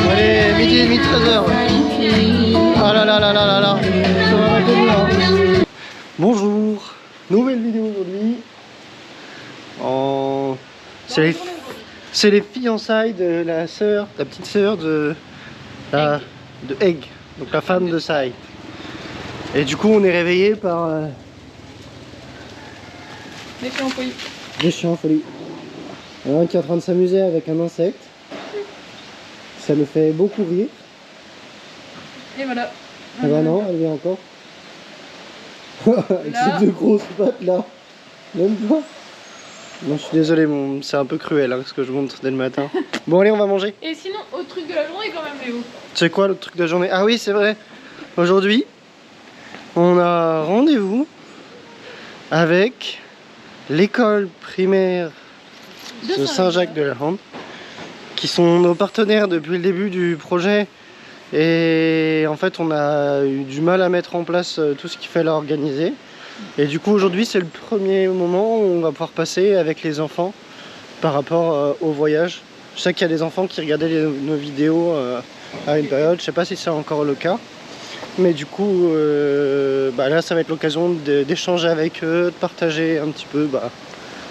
Allez, midi et demi, 13h. Ah là là là là là là. Ça va arrêter de là. Bonjour. Nouvelle vidéo aujourd'hui. C'est les fiançailles de la petite sœur de Egg, donc la femme de Sai. Et du coup on est réveillé par des chiens en folie. Des chiens en folie. Il y en a un qui est en train de s'amuser avec un insecte. Ça me fait beaucoup rire. Et voilà. Ah bah non, elle vient encore. Avec ces deux grosses pattes là. Même pas. Non, je suis désolé, c'est un peu cruel hein, ce que je montre dès le matin. Bon allez, on va manger. Et sinon, autre truc de la journée quand même, Léo. C'est quoi le truc de la journée? Ah oui, c'est vrai. Aujourd'hui, on a rendez-vous avec l'école primaire de Saint-Jacques-de-la-Rande, qui sont nos partenaires depuis le début du projet. Et en fait, on a eu du mal à mettre en place tout ce qu'il fallait organiser. Et du coup, aujourd'hui, c'est le premier moment où on va pouvoir passer avec les enfants par rapport au voyage. Je sais qu'il y a des enfants qui regardaient nos vidéos à une période, je sais pas si c'est encore le cas. Mais du coup, là, ça va être l'occasion d'échanger avec eux, de partager un petit peu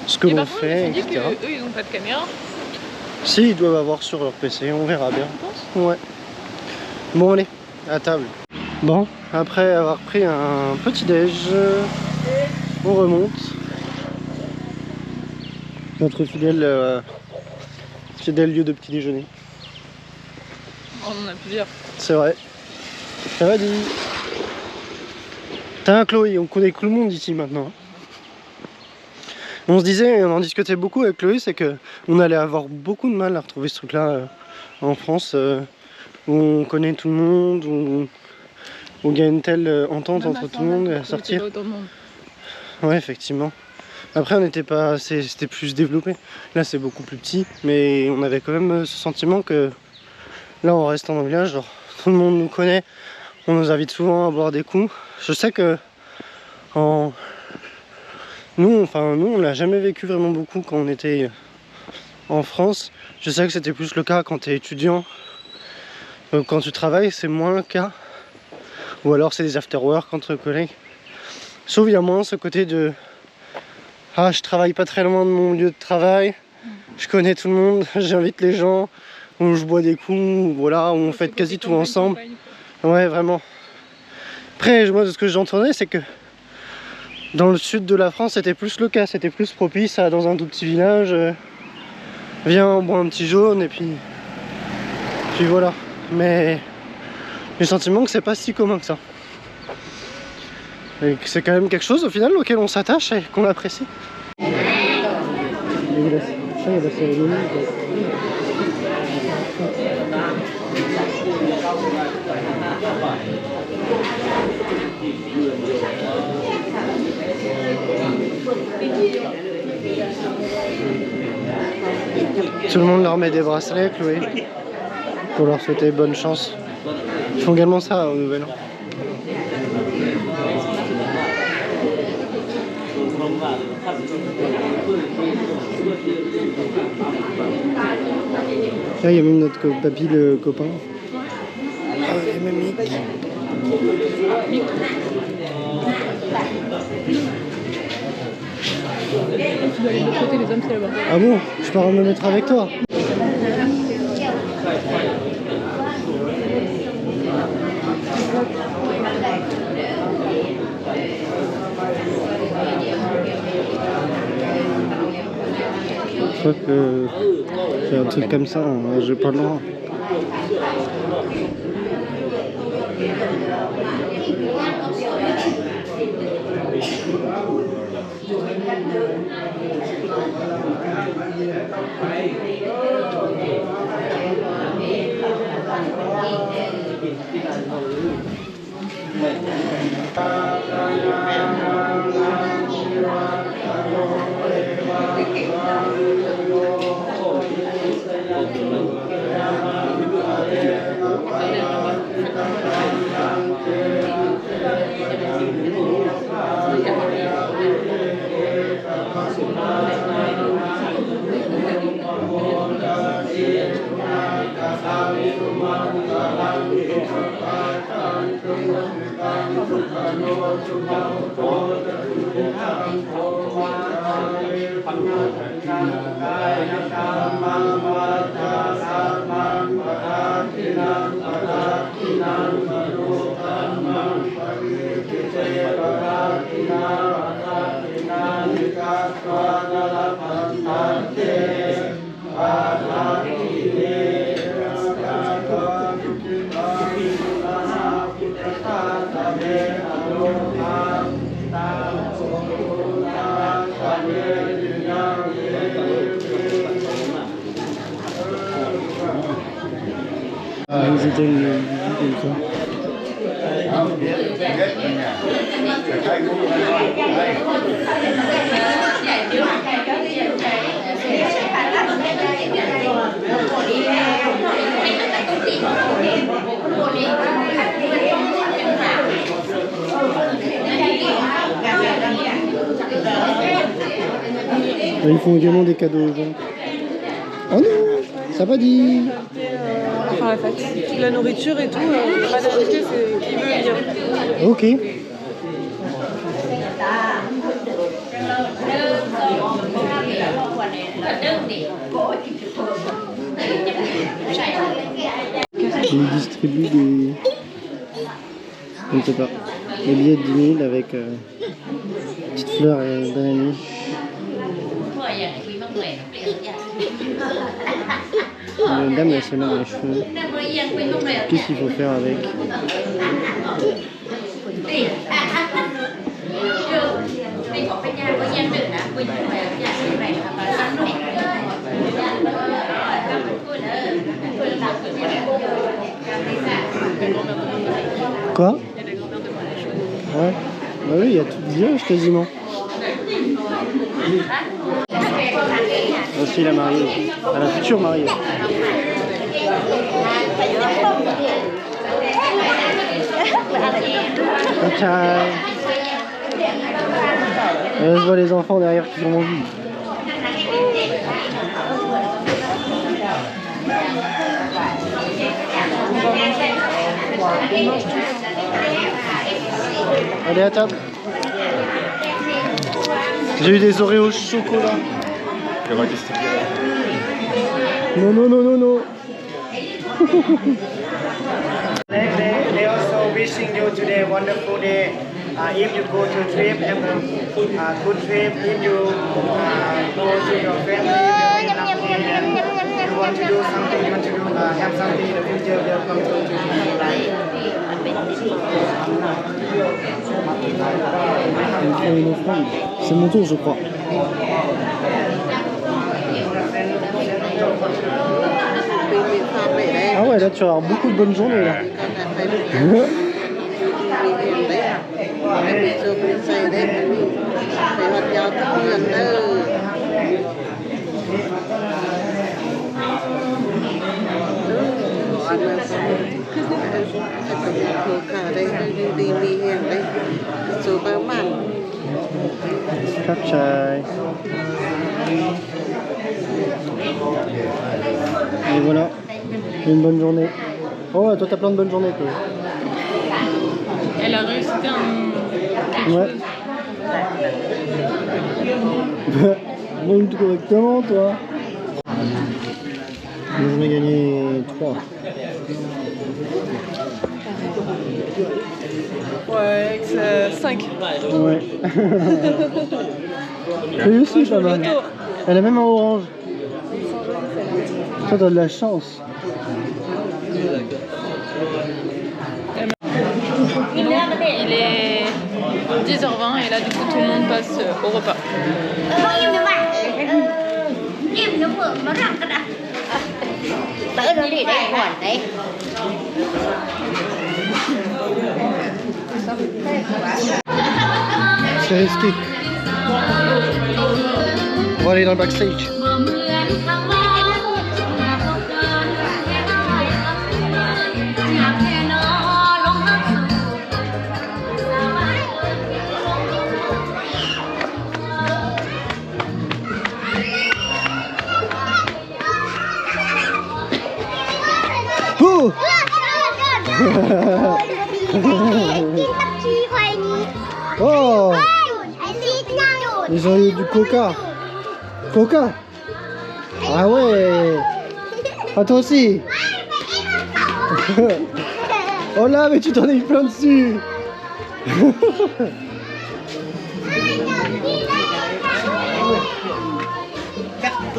ce que l'on fait, etc. Eux, ils n'ont pas de caméra. Si, ils doivent avoir sur leur PC, on verra bien. Ouais. Bon, allez, à table. Bon, après avoir pris un petit déj, on remonte. Notre fidèle lieu de petit déjeuner. On en a plusieurs. C'est vrai. Ça va dit. T'as un Chloé, on connaît tout le monde ici maintenant. On se disait, on en discutait beaucoup avec Chloé, c'est que on allait avoir beaucoup de mal à retrouver ce truc-là en France, où on connaît tout le monde, où il y a une telle entente entre tout le monde et à sortir. Ouais, effectivement. Après, on n'était pas, c'était plus développé. Là, c'est beaucoup plus petit, mais on avait quand même ce sentiment que là, on reste dans le village, genre tout le monde nous connaît, on nous invite souvent à boire des coups. Je sais que nous, on l'a jamais vécu vraiment beaucoup quand on était en France. Je sais que c'était plus le cas quand tu es étudiant. Quand tu travailles, c'est moins le cas. Ou alors c'est des after-work entre collègues. Sauf il y a moins ce côté de ah, je travaille pas très loin de mon lieu de travail, je connais tout le monde, j'invite les gens, où je bois des coups, où on fait quasi tout ensemble. Ouais, vraiment. Après, moi, de ce que j'entendais, c'est que dans le sud de la France, c'était plus le cas, c'était plus propice à dans un tout petit village. Viens, on boit un petit jaune et puis voilà. Mais j'ai le sentiment que c'est pas si commun que ça. Et que c'est quand même quelque chose au final auquel on s'attache et qu'on apprécie. Tout le monde leur met des bracelets, Chloé, pour leur souhaiter bonne chance. Ils font également ça au Nouvel An. Là, il y a même notre papy, le copain. Ah, il y a même Mick. Tu dois aller de l'autre côté, les hommes, c'est là-bas. Ah bon? Je pars me mettre avec toi. Je crois que c'est un truc comme ça, hein. J'ai pas le droit. Ils étaient comme ça. Ils font également des cadeaux aux gens. Oh non, ça va dit. Enfin, la fête. La nourriture et tout, pas d'invité, c'est qui veut vient. Ok. Ils distribuent des... Je ne sais pas. Des billets de 10 000 avec petite fleur et bananier. Une dame elle se met dans les cheveux. Qu'est-ce qu'il faut faire avec? Quoi? Ouais. Bah oui, il y a tout vierge quasiment. Aussi la mariée, à la future mariée. Je vois les enfants derrière qui ont envie. Allez à table. J'ai eu des Oreos chocolat. Non, non, non, non, non. They also wishing you today wonderful day. If you go to trip, have a good trip. If you go to your family, you want to do something, you want to do, have something in the future, welcome to your life. Une offrande. C'est mon tour, je crois. Ah ouais, là tu vas avoir beaucoup de bonnes journées là. Capchai. Et voilà, une bonne journée. Oh, toi t'as plein de bonnes journées toi. Elle a réussi un... Ouais. Monte correctement toi. J'en ai gagné 3. Ouais, 5. Ouais. Lui aussi pas mal. Elle a même un orange. Toi t'as de la chance. Il est 10h20 et là du coup tout le monde passe au repas. C'est risqué. On va aller dans le backstage. Oh Oh, ils ont eu du coca. Coca. Ah ouais. Ah toi aussi. Oh là, mais tu t'en es eu plein dessus.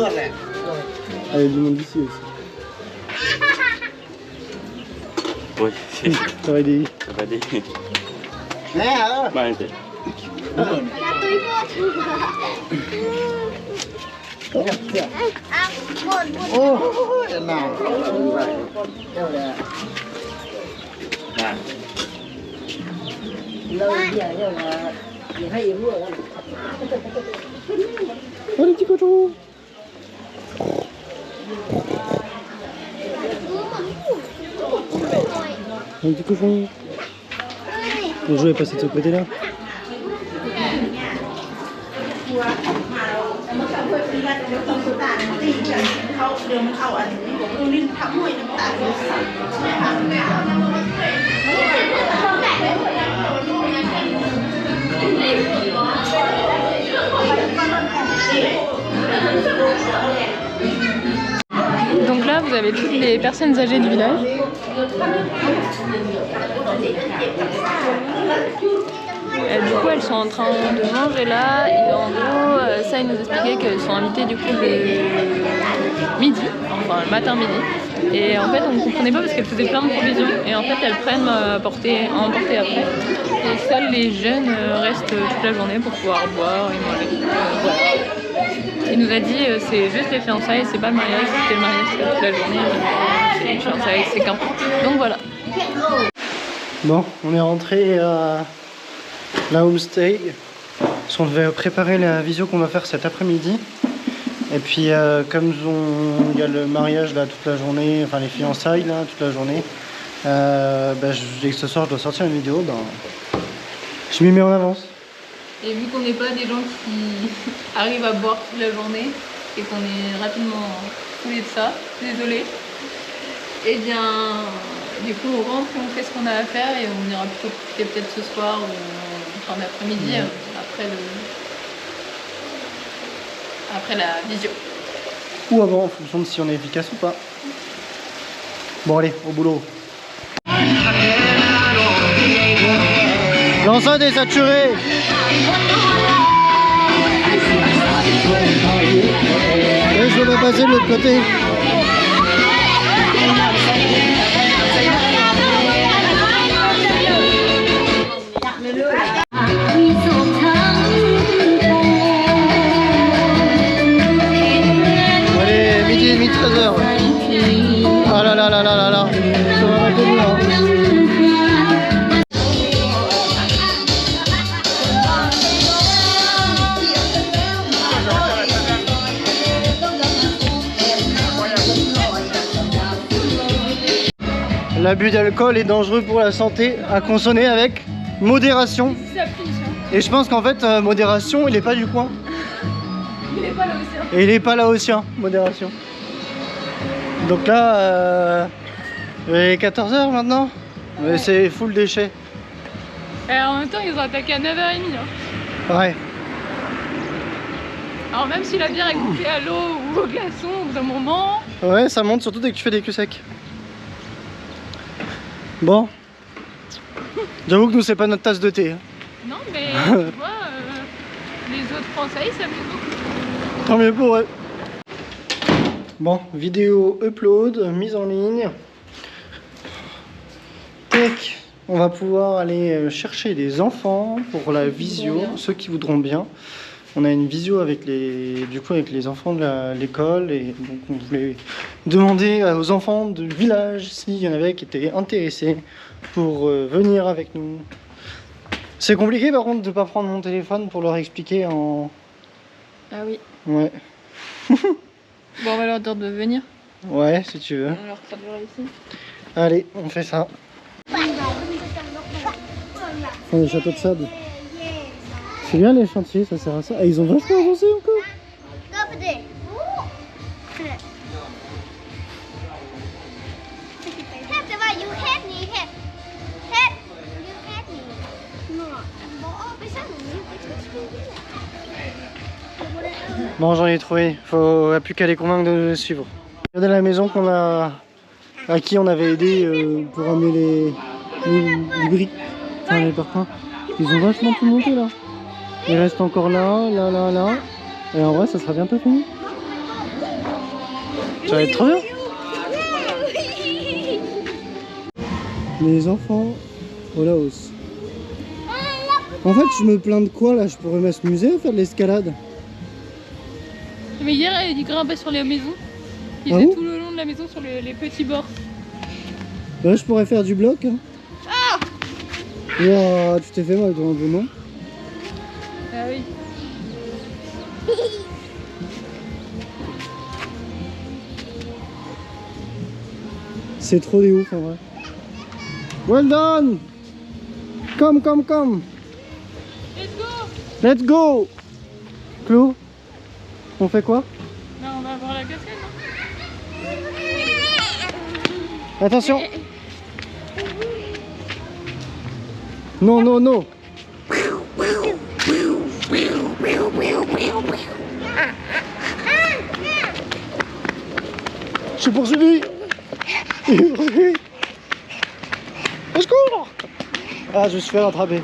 Ah, il y a du monde ici aussi. Oui, Ça va aider. ça va aller. Oh les petits cochons. Les petits cochons. Le jeu est passé de ce côté là. Donc là, vous avez toutes les personnes âgées du village. Du coup, elles sont en train de manger là. Et en gros, ça, ils nous expliquaient qu'elles sont invitées du coup le midi, enfin le matin midi. Et en fait, on ne comprenait pas parce qu'elles faisaient plein de provisions. Et en fait, elles prennent à emporter après. Et seuls les jeunes restent toute la journée pour pouvoir boire et manger. Voilà. Il nous a dit c'est juste les fiançailles, c'est pas le mariage. C'était le mariage, c'est toute la journée. C'est les fiançailles, c'est qu'importe. Donc voilà. Bon, on est rentré à la homestay. Parce qu'on devait préparer la visio qu'on va faire cet après-midi. Et puis comme il y a le mariage là toute la journée, enfin les fiançailles là toute la journée, dès que ce soir je dois sortir une vidéo, je m'y mets en avance. Et vu qu'on n'est pas des gens qui arrivent à boire toute la journée et qu'on est rapidement saoulés de ça, désolé, et bien du coup on rentre et on fait ce qu'on a à faire et on ira plutôt profiter peut-être ce soir ou en fin d'après-midi après la visio. Ou avant, en fonction de si on est efficace ou pas. Bon allez, au boulot. L'enceinte est saturée. Et je vais passer de l'autre côté. Allez, midi et demi, 13h. Ah là là là là là là. Ça va arrêter de là. L'abus d'alcool est dangereux pour la santé, à consommer avec modération. Et je pense qu'en fait, modération, il est pas du coin. Il est pas là aussi. Et il est pas là aussi, hein, modération. Donc là, il est 14h maintenant. Mais c'est full déchet. Et en même temps, ils ont attaqué à 9h30. Hein. Ouais. Alors même si la bière est coupée à l'eau ou au glaçon au bout d'un moment... Ouais, ça monte surtout dès que tu fais des culs secs. Bon. J'avoue que nous, c'est pas notre tasse de thé. Hein. Non, mais tu vois, les autres Français, ils s'amusent beaucoup. Tant mieux pour eux. Bon, vidéo upload, mise en ligne. Tac. On va pouvoir aller chercher des enfants pour la visio, ceux qui voudront bien. On a une visio avec les enfants de l'école et donc on voulait demander aux enfants du village s'il y en avait qui étaient intéressés pour venir avec nous. C'est compliqué par contre de ne pas prendre mon téléphone pour leur expliquer en... Ah oui. Ouais. Bon, on va leur dire de venir. Ouais, si tu veux. On leur traduira ici. Allez, on fait ça. Les châteaux de sable. C'est bien les chantiers, ça sert à ça. Ah, ils ont vachement avancé encore. Bon, j'en ai trouvé. Faut plus qu'à les convaincre de nous suivre. Regardez la maison à qui on avait aidé pour amener les briques, enfin les parpaings. Ils ont vachement tout monté là. Il reste encore là. Et en vrai, ça sera bientôt fini. Ça va être trop bien. Les enfants au Laos. En fait, je me plains de quoi là? Je pourrais m'amuser à faire de l'escalade. Mais hier, il grimpait sur les maisons. Il était tout le long de la maison sur les petits bords. Là, je pourrais faire du bloc. Hein. Ah! Wow, tu t'es fait mal, toi, un peu, non? Ah oui. C'est trop des ouf en vrai. Well done! Come. Let's go! Let's go! Clo, on fait quoi? Là, on va voir la cascade, non? Attention! Non! Je suis poursuivi! Au secours! Ah, je me suis fait rattraper.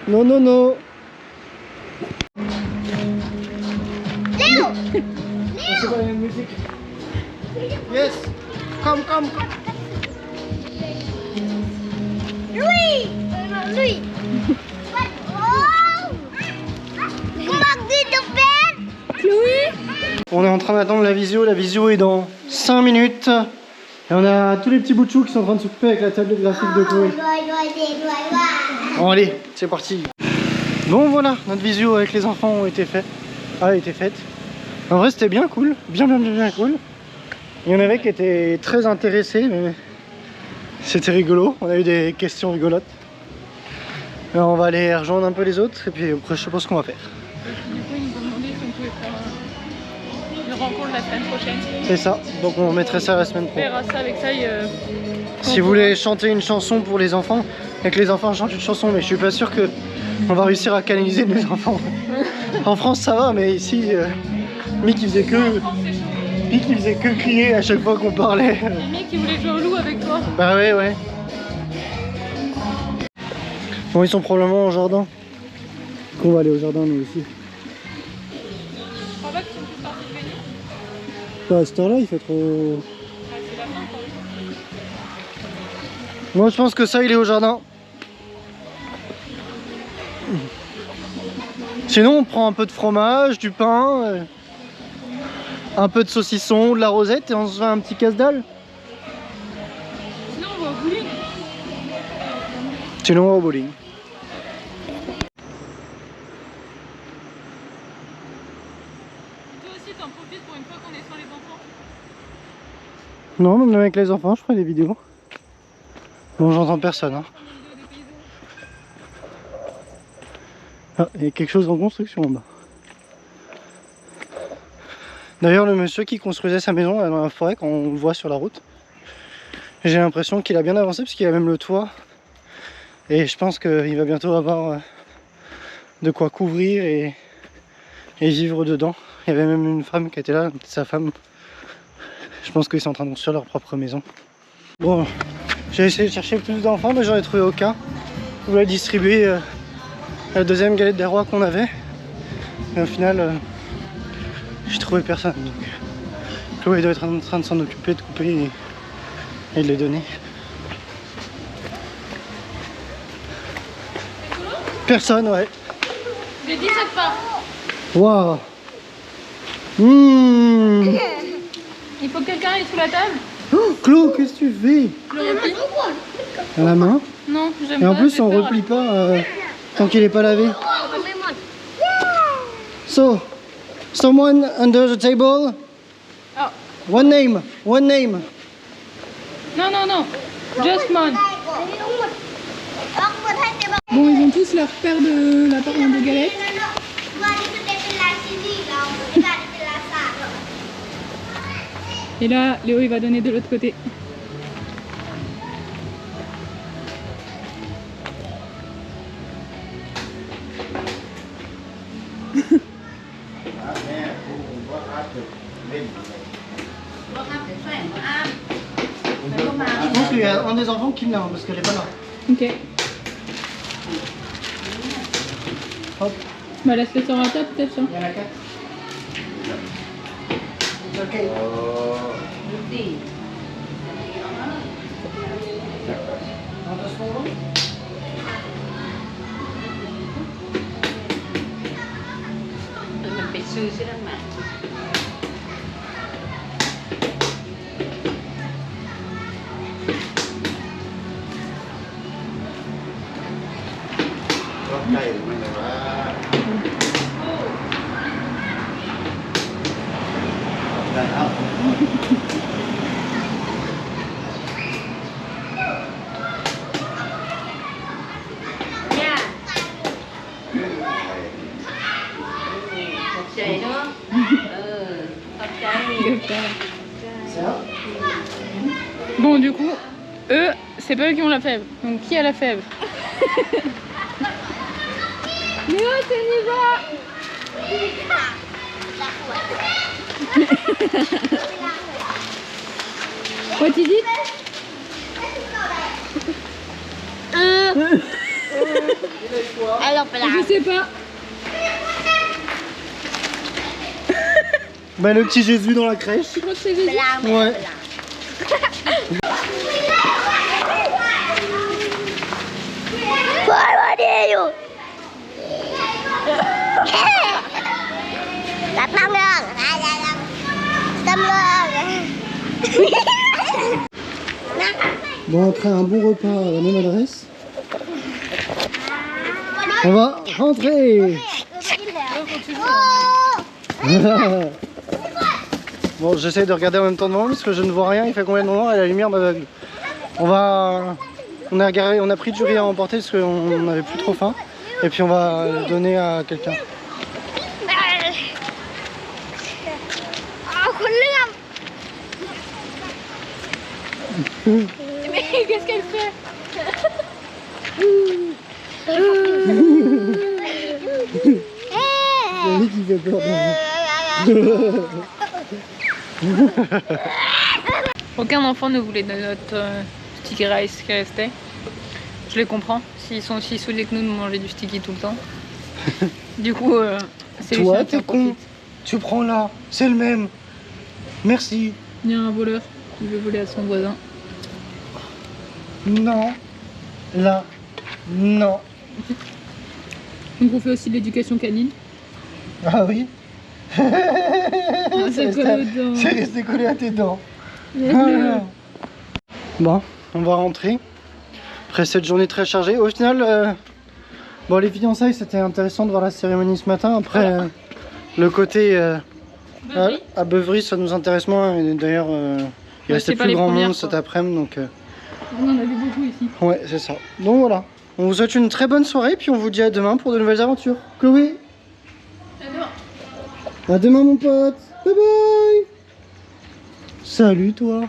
Non. Leo! C'est pas la même musique. Yes! Come. Lui! On est en train d'attendre la visio est dans 5 minutes. Et on a tous les petits bouts de chou qui sont en train de s'occuper avec la tablette graphique de Chloé. Bon allez, c'est parti. Bon voilà, notre visio avec les enfants a été faite. En vrai c'était bien cool, bien cool. Il y en avait qui étaient très intéressés, mais c'était rigolo. On a eu des questions rigolotes. Alors on va aller rejoindre un peu les autres et puis après je sais pas ce qu'on va faire. Du coup, ils nous ont demandé si on pouvait faire une rencontre la semaine prochaine. C'est ça, donc on mettrait ça la semaine On prochaine. verra ça avec ça. Si vous voulez chanter une chanson pour les enfants, et que les enfants chantent une chanson, mais je suis pas sûr que on va réussir à canaliser les enfants. En France ça va, mais ici, Mick il faisait que crier à chaque fois qu'on parlait. Et Mick qui voulait jouer au loup avec toi. Bah ouais. Bon, ils sont probablement au jardin. On va aller au jardin nous aussi. Je crois pas qu'ils sont tous partis de venir. Bah, à cette heure-là, il fait trop... Ah, c'est la fin, quoi. Moi je pense que ça, il est au jardin. Sinon on prend un peu de fromage, du pain, un peu de saucisson, de la rosette et on se fait un petit casse-dalle. Sinon, on va au bowling. Sinon on va au bowling. Toi aussi, t'en profites pour une fois qu'on est sur les enfants. Non, même avec les enfants, je ferai des vidéos. Bon, j'entends personne. Hein. Ah, il y a quelque chose en construction en bas. D'ailleurs, le monsieur qui construisait sa maison là, dans la forêt, quand on le voit sur la route, j'ai l'impression qu'il a bien avancé parce qu'il a même le toit. Et je pense qu'il va bientôt avoir de quoi couvrir et vivre dedans. Il y avait même une femme qui était là, sa femme. Je pense qu'ils sont en train de construire leur propre maison. Bon, j'ai essayé de chercher plus d'enfants, mais j'en ai trouvé aucun. Je voulais distribuer la deuxième galette des rois qu'on avait. Et au final, j'ai trouvé personne. Donc, Chloé doit être en train de s'en occuper, de couper et de les donner. Personne, ouais. J'ai 17 pas. Waouh. Mmh. Il faut que quelqu'un aille sous la table. Oh, Chlo, qu'est-ce que tu fais? Le repli. À la main. Non, j'aime Et pas. en plus, j'ai on peur. replie pas tant qu'il est pas lavé. So, someone under the table. Oh. One name. Non. Just mine. Bon, ils ont tous leur paire de galettes. Et là, Léo, il va donner de l'autre côté. Je pense qu'il y a un des enfants qui l'a, parce qu'elle est pas là. Ok. Hop. Bah laisse-le sur la table peut-être ça. Il y en a 4. Ok. Bon du coup, eux, c'est pas eux qui ont la fève. Donc qui a la fève? Léo, tu y vas? Quoi tu dis? Alors, Je sais pas. Bah le petit Jésus dans la crèche. Je crois que c'est Jésus. Ouais. Bon, après un bon repas à la même adresse, on va rentrer. Bon, j'essaie de regarder en même temps devant parce que je ne vois rien, il fait complètement noir et la lumière m'aveugle. On a pris du riz à emporter parce qu'on n'avait plus trop faim. Et puis on va le donner à quelqu'un. Mais qu'est-ce qu'elle fait? Yannick qui fait peur. Aucun enfant ne voulait de notre sticky rice qui restait. Je les comprends, s'ils sont aussi saoulés que nous de manger du sticky tout le temps. Du coup, c'est les Toi, chiens qui t'es en profitent. con. Tu prends là, c'est le même. Merci. Il y a un voleur qui veut voler à son voisin. Non. Là. Non. Donc on fait aussi de l'éducation canine. Ah oui. C'est resté collé à tes dents. Bon, on va rentrer. Après cette journée très chargée. Au final, bon, les fiançailles, c'était intéressant de voir la cérémonie ce matin. Après, le côté à Beuvry, ça nous intéresse moins. Et d'ailleurs, il restait plus grand monde cet après-midi. Donc, on en a vu beaucoup ici. ouais, c'est ça. Donc voilà. On vous souhaite une très bonne soirée. Puis on vous dit à demain pour de nouvelles aventures. Chloé. À demain mon pote. Bye bye. Salut toi.